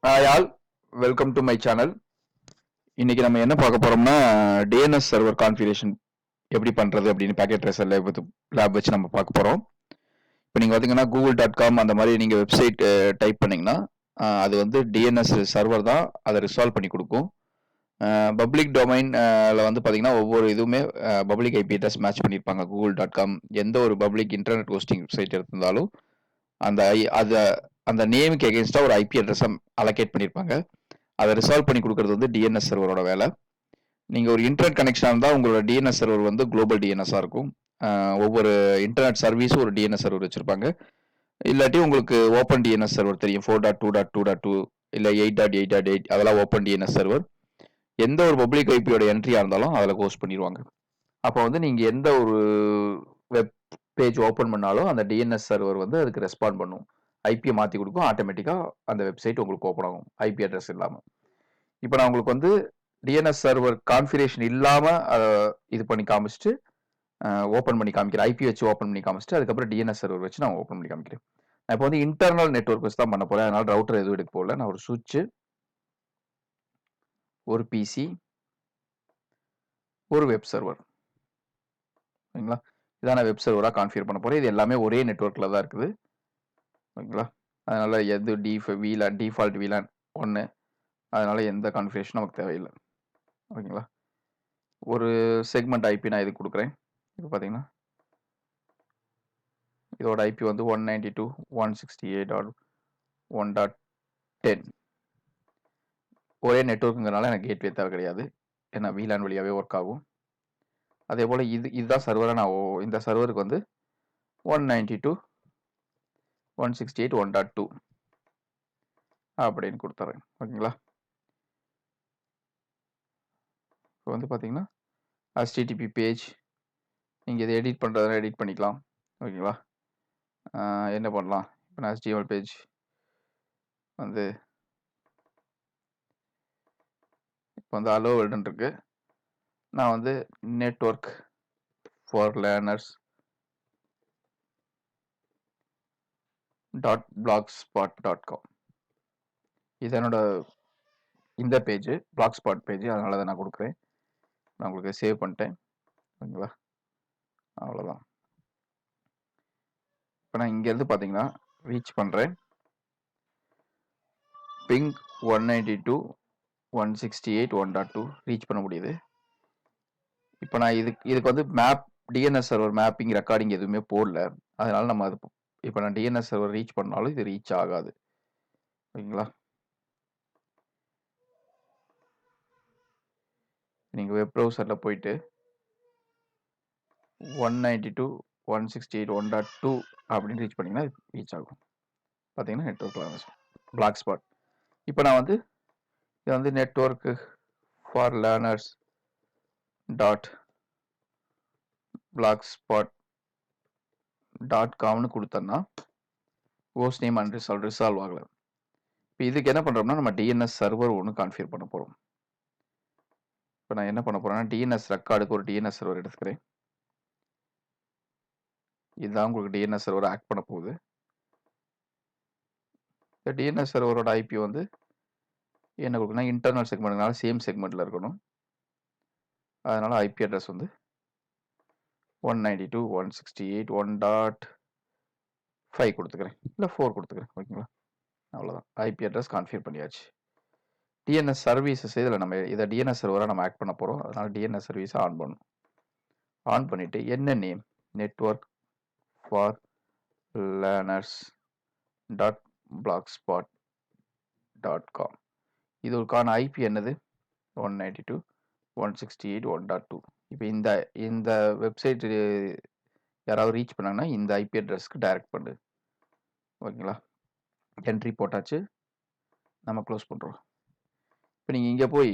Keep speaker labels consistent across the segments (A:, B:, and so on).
A: Hi all, welcome to my channel. இன்னைக்கு நம்ம என்ன பார்க்க போறோம்னா டிஎன்எஸ் சர்வர் கான்ஃபிகரேஷன் எப்படி பண்றது அப்படின்னு பேக்கெட் ட்ரேசர் லேப் வச்சு நம்ம பார்க்க போறோம். இப்போ நீங்க பார்த்தீங்கன்னா google.com அந்த மாதிரி நீங்க வெப்சைட் டைப் பண்ணீங்கன்னா அது வந்து டிஎன்எஸ் சர்வர் தான் அதை ரிசால்வ் பண்ணி கொடுக்கும். பப்ளிக் டொமைன்ல வந்து பார்த்தீங்கன்னா ஒவ்வொரு இதுவுமே பப்ளிக் ஐபி அட்ரஸ் மேட்ச் பண்ணியிருப்பாங்க. google.com எந்த ஒரு பப்ளிக் இன்டர்நெட் ஹோஸ்டிங் வெப்சைட் இருந்தாலும் அந்த அந்த நேமுக்கு எகென்ஸ்டாக ஒரு ஐபி அட்ரஸை அலோகேட் பண்ணியிருப்பாங்க. அதை ரிசால்வ் பண்ணி கொடுக்கறது வந்து டிஎன்எஸ் சர்வரோட வேலை. நீங்கள் ஒரு இன்டர்நெட் கனெக்ஷன் இருந்தால் உங்களோட டிஎன்எஸ் சர்வர் வந்து குளோபல் டிஎன்எஸ்ஸாக இருக்கும். ஒவ்வொரு இன்டர்நெட் சர்வீஸும் ஒரு டிஎன்எஸ் சர்வர் வச்சுருப்பாங்க. இல்லாட்டி உங்களுக்கு ஓப்பன் டிஎன்எஸ் சர்வர் தெரியும், 4.2.2.2 இல்லை 8.8.8 அதெல்லாம் ஓப்பன் டிஎன்எஸ் சர்வர். எந்த ஒரு பப்ளிக் ஐபியோட என்ட்ரியாக இருந்தாலும் அதில் ஹோஸ்ட் பண்ணிடுவாங்க. அப்போ வந்து நீங்கள் எந்த ஒரு வெப் பேஜ் ஓப்பன் பண்ணாலும் அந்த டிஎன்எஸ் சர்வர் வந்து அதுக்கு ரெஸ்பாண்ட் பண்ணும். ஐபியை மாற்றி கொடுக்கும், ஆட்டோமேட்டிக்காக அந்த வெப்சைட் உங்களுக்கு ஓப்பன் ஆகும் ஐபி அட்ரஸ் இல்லாமல். இப்போ நான் உங்களுக்கு வந்து டிஎன்எஸ் சர்வர் கான்ஃபிகரேஷன் இல்லாமல் இது பண்ணி காமிச்சிட்டு ஓப்பன் பண்ணி காமிக்கிறேன். ஐபி வச்சு ஓப்பன் பண்ணி காமிச்சிட்டு அதுக்கப்புறம் டிஎன்எஸ் சர்வர் வச்சு நான் ஓப்பன் பண்ணி காமிக்கிறேன். நான் இப்போ வந்து இன்டர்னல் நெட்வொர்க் வச்சு தான் பண்ண போகிறேன். அதனால் ரவுட்டர் எதுவும் எடுக்க போகல. நான் ஒரு சுவிட்சு, ஒரு பிசி, ஒரு வெப் சர்வர், ஓகேங்களா? இதான் நான் வெப் சர்வராக கான்ஃபிகர் பண்ண போகிறேன். இது எல்லாமே ஒரே நெட்வொர்க்கில் தான் இருக்குது, ஓகேங்களா? அதனால் எது டிஃபால்ட் விலான் 1, அதனால் எந்த கான்ஃபிகரேஷனும் நமக்கு தேவையில்லை, ஓகேங்களா? ஒரு செக்மெண்ட் ஐபி நான் இதுக்கு கொடுக்குறேன். இப்போ பார்த்தீங்கன்னா இதோட ஐபி வந்து 192.168.1.10. ஒரே நெட்வொர்க்குங்கிறனால எனக்கு கேட்வே தேவை கிடையாது, ஏன்னா விலான் வழியாகவே ஒர்க் ஆகும். அதே போல் இதுதான் சர்வரை நான் இந்த சர்வருக்கு வந்து 192.168.1.2 அப்படின்னு கொடுத்துட்றேன், ஓகேங்களா? இப்போ வந்து பார்த்தீங்கன்னா HTTP பேஜ், நீங்கள் இதை எடிட் பண்ணுறதுனா எடிட் பண்ணிக்கலாம், ஓகேங்களா? என்ன பண்ணலாம், இப்போ நான் HTML பேஜ் வந்து இப்போ வந்து அலோ வேர்ல்டுன்னு இருக்கு. நான் வந்து நெட்வொர்க் ஃபார் லேர்னர்ஸ் .blogspot.com இது என்னோட இந்த பேஜ், பிளாக்ஸ்பாட் பேஜ், அதனால தான் நான் கொடுக்குறேன். நான் உங்களுக்கு சேவ் பண்ணிட்டேன், ஓகேங்களா? அவ்வளோதான். இப்போ நான் இங்கேருந்து பார்த்தீங்கன்னா ரீச் பண்ணுறேன். பிங் 192.168.1.2 ரீச் பண்ண முடியுது. இப்போ நான் இதுக்கு வந்து map DNS server mapping recording எதுவுமே போடல, அதனால நம்ம அது இப்போ நான் டிஎன்எஸ் சர்வர் ரீச் பண்ணாலும் இது ரீச் ஆகாது, ஓகேங்களா? நீங்கள் வெப் ப்ரௌசரில் போயிட்டு 192.168.1.2 அப்படின்னு ரீச் பண்ணிங்கன்னா ரீச் ஆகும். பார்த்தீங்கன்னா நெட்வொர்க் பிளாக் ஸ்பாட். இப்போ நான் வந்து இது வந்து நெட்வொர்க்கு ஃபார் லேர்னர்ஸ் .blogspot.comனு கொடுத்தோன்னா ஹோஸ்ட் நேம் அண்ட் ரிசால்வ் ஆகலை. இப்போ இதுக்கு என்ன பண்ணுறோம்னா நம்ம டிஎன்எஸ் சர்வர் ஒன்று கான்ஃபிகர் பண்ண போகிறோம். இப்போ நான் என்ன பண்ண போகிறேன்னா டிஎன்எஸ் ரெக்கார்டுக்கு ஒரு டிஎன்எஸ் சர்வர் எடுத்துக்கிறேன். இதுதான் உங்களுக்கு டிஎன்எஸ் சர்வர் ஆக்ட் பண்ண போகுது. இந்த டிஎன்எஸ் சர்வரோட ஐபி வந்து என்ன கொடுக்கணும், இன்டர்னல் செக்மெண்ட்னால சேம் செக்மெண்ட்டில் இருக்கணும். அதனால் ஐபி அட்ரஸ் வந்து 192.168.1.5 கொடுத்துக்கிறேன், இல்லை 4 கொடுத்துக்கிறேன், ஓகேங்களா? அவ்வளோதான், ஐபி அட்ரஸ் கான்ஃபிகர் பண்ணியாச்சு. டிஎன்எஸ் சர்வீசஸ் இதில் நம்ம இதை டிஎன்எஸ் சர்வராக நம்ம ஆக்ட் பண்ண போகிறோம். அதனால் டிஎன்எஸ் சர்வீஸை ஆன் பண்ணணும். ஆன் பண்ணிவிட்டு என்ன name, network for learners .blogspot.com, இதுக்கான ஐபி என்னது, 192.168.1.2. இப்போ இந்த வெப்சைட் யாராவது ரீச் பண்ணாங்கன்னா இந்த ஐபி அட்ரஸ்க்கு டைரக்ட் பண்ணு, ஓகேங்களா? என்ட்ரி போட்டாச்சு, நம்ம க்ளோஸ் பண்ணுறோம். இப்போ நீங்கள் இங்கே போய்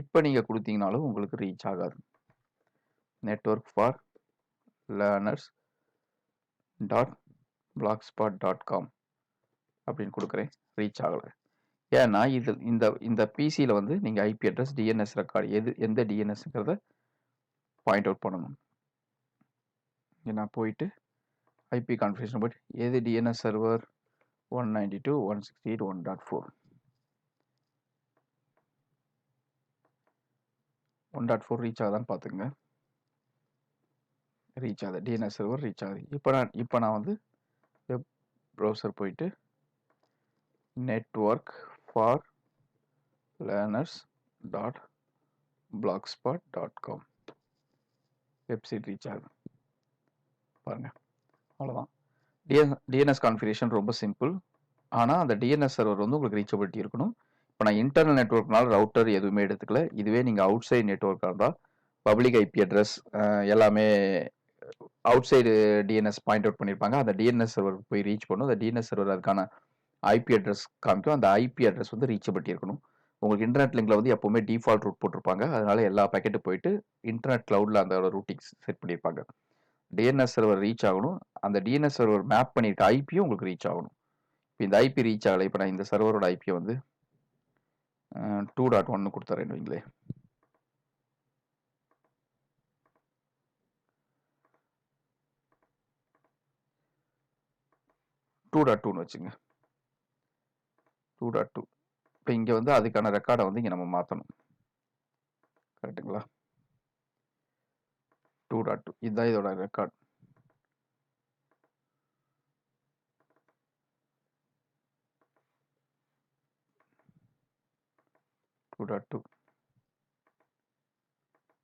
A: இப்போ நீங்கள் கொடுத்தீங்கனாலும் உங்களுக்கு ரீச் ஆகாது. நெட்வொர்க் ஃபார் லேர்னர்ஸ் .blogspot.com அப்படின்னு கொடுக்குறேன், ரீச் ஆகலை. ஏன்னா இந்த பிசியில் வந்து நீங்கள் ஐபி அட்ரஸ் டிஎன்எஸ் ரெக்கார்டு எந்த டிஎன்எஸ்ங்கிறத பாயிண்ட் அவுட் பண்ணணும். நான் போயிட்டு ஐபி கான்ஃபிகரேஷன் போய்ட்டு எது டிஎன்எஸ் சர்வர் 192.168.1.4 1.4 ரீச் ஆகுதான்னு பார்த்துங்க. ரீச் ஆகுது. டிஎன்எஸ் சர்வர் ரீச் ஆகுது. இப்போ நான் வந்து வெப் ப்ரௌசர் போயிட்டு network for learners dot blogspot.com website reach ஆகுது பாருங்க. அவ்வளோதான். டிஎன்எஸ் கான்ஃபிகரேஷன் ரொம்ப சிம்பிள். ஆனால் அந்த டிஎன்எஸ் சர்வர் வந்து உங்களுக்கு ரீச்சபிலிட்டி இருக்கணும். இப்போ நான் இன்டர்னல் நெட்வொர்க்னால ரவுட்டர் எதுவுமே எடுத்துக்கல. இதுவே நீங்கள் அவுட் சைடு நெட்வொர்க்காக இருந்தால் பப்ளிக் ஐபி அட்ரஸ் எல்லாமே out side DNS point out பண்ணியிருப்பாங்க. அந்த டிஎன்எஸ் சர்வருக்கு போய் ரீச் பண்ணும். அந்த டிஎன்எஸ் சர்வர் அதுக்கான ஐபி அட்ரஸ் காமிக்கும். அந்த ஐபி அட்ரஸ் வந்து ரீச்சபிலிட்டி இருக்கணும். உங்களுக்கு இன்டர்நெட் லிங்க்ல வந்து எப்பவுமே டிஃபால்ட் ரூட் போட்டிருப்பாங்க. அதனால எல்லா பேக்கெட்டும் போயிட்டு இன்டர்நெட் கிளவுட்ல அந்த ரூட்டிங் செட் பண்ணியிருப்பாங்க. டிஎன்எஸ் சர்வர் ரீச் ஆகணும். அந்த டிஎன்எஸ் சர்வர் மேப் பண்ணியிருக்க ஐபியும் உங்களுக்கு ரீச் ஆகணும். இப்போ இந்த ஐபி ரீச் ஆகலை. இப்போ நான் இந்த சர்வரோட ஐபியை வந்து 2.1 கொடுத்துறேன் வைங்களே. 2.2ன்னு வச்சுங்க. 2.2. இப்போ இங்கே வந்து அதுக்கான ரெக்கார்டை வந்து இங்கே நம்ம மாற்றணும். கரெக்டுங்களா? 2.2 இதுதான் இதோட ரெக்கார்ட்.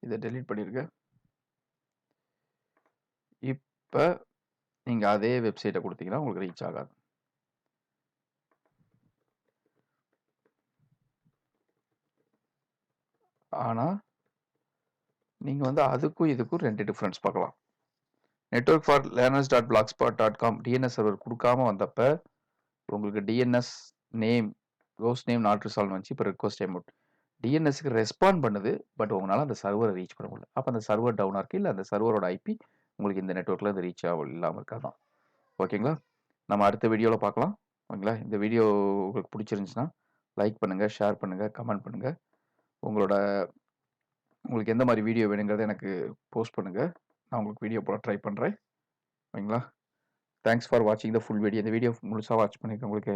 A: இதை டெலீட் பண்ணிருங்க. இப்போ நீங்கள் அதே வெப்சைட்டை கொடுத்தீங்கன்னா உங்களுக்கு ரீச் ஆகாது. ஆனால் நீங்கள் வந்து அதுக்கும் இதுக்கும் 2 டிஃப்ரென்ஸ் பார்க்கலாம். Network for learners dot blogspot.com DNS server கொடுக்காம வந்தப்ப உங்களுக்கு DNS name host name not resolve வந்துச்சு. இப்போ ரிக்வஸ்ட் அமௌண்ட் டிஎன்எஸ்க்கு ரெஸ்பாண்ட் பண்ணுது. பட் உங்களால் அந்த சர்வரை ரீச் பண்ண முடியல. அப்போ அந்த சர்வர் டவுனாக இருக்குது. இல்லை அந்த சர்வரோட ஐபி உங்களுக்கு இந்த நெட்வொர்க்கில் அது ரீச் இல்லாமல் இருக்காதான். ஓகேங்களா? நம்ம அடுத்த வீடியோவில் பார்க்கலாம். ஓகேங்களா? இந்த வீடியோ உங்களுக்கு பிடிச்சிருந்துச்சுன்னா லைக் பண்ணுங்கள், ஷேர் பண்ணுங்கள், கமெண்ட் பண்ணுங்கள். உங்களுக்கு எந்த மாதிரி வீடியோ வேணுங்கிறத எனக்கு போஸ்ட் பண்ணுங்கள். நான் உங்களுக்கு வீடியோ போட ட்ரை பண்ணுறேன். ஓகேங்களா? தேங்க்ஸ் ஃபார் வாட்சிங் த ஃபுல் வீடியோ. இந்த வீடியோ முழுசாக வாட்ச் பண்ணியிருக்க உங்களுக்கு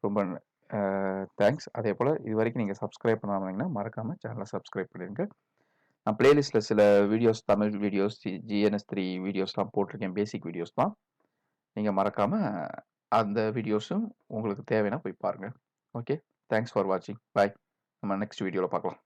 A: ரொம்ப தேங்க்ஸ். அதே போல் இது வரைக்கும் நீங்கள் சப்ஸ்கிரைப் பண்ணாமல் மறக்காமல் சேனலை சப்ஸ்கிரைப் பண்ணிடுங்க. நான் பிளேலிஸ்ட்டில் சில வீடியோஸ், தமிழ் வீடியோஸ், GNS3 வீடியோஸ்லாம் போட்டிருக்கேன். பேசிக் வீடியோஸ் தான். நீங்கள் மறக்காமல் அந்த வீடியோஸும் உங்களுக்கு தேவைன்னா போய் பாருங்கள். ஓகே, தேங்க்ஸ் ஃபார் வாட்சிங். பாய். நம்ம நெக்ஸ்ட் வீடியோவில் பார்க்கலாம்.